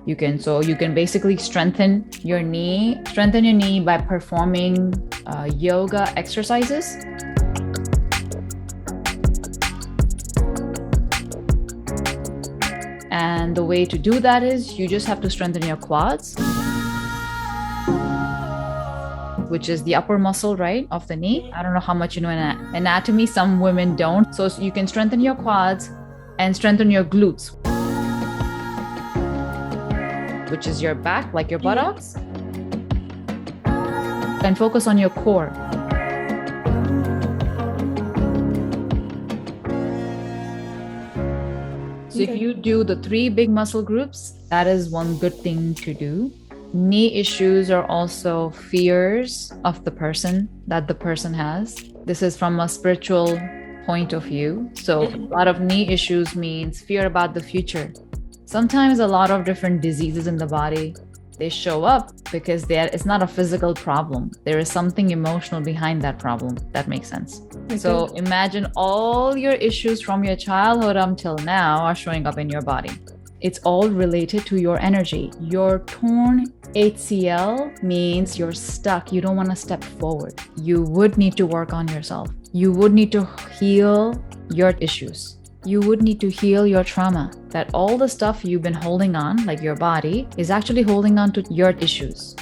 You can basically strengthen your knee by performing yoga exercises. And the way to do that is you just have to strengthen your quads, which is the upper muscle, right, of the knee. I don't know how much you know in anatomy. Some women don't. So you can strengthen your quads and strengthen your glutes, which is your back, like your buttocks. And focus on your core. So if you do the 3 big muscle groups, that is one good thing to do. Knee issues are also fears of the person that the person has. This is from a spiritual point of view. So a lot of knee issues means fear about the future. Sometimes a lot of different diseases in the body, they show up because it's not a physical problem. There is something emotional behind that problem. That makes sense. Okay. So imagine all your issues from your childhood until now are showing up in your body. It's all related to your energy. Your torn ACL means you're stuck. You don't want to step forward. You would need to work on yourself. You would need to heal your issues. You would need to heal your trauma. That all the stuff you've been holding on, like your body, is actually holding on to your issues.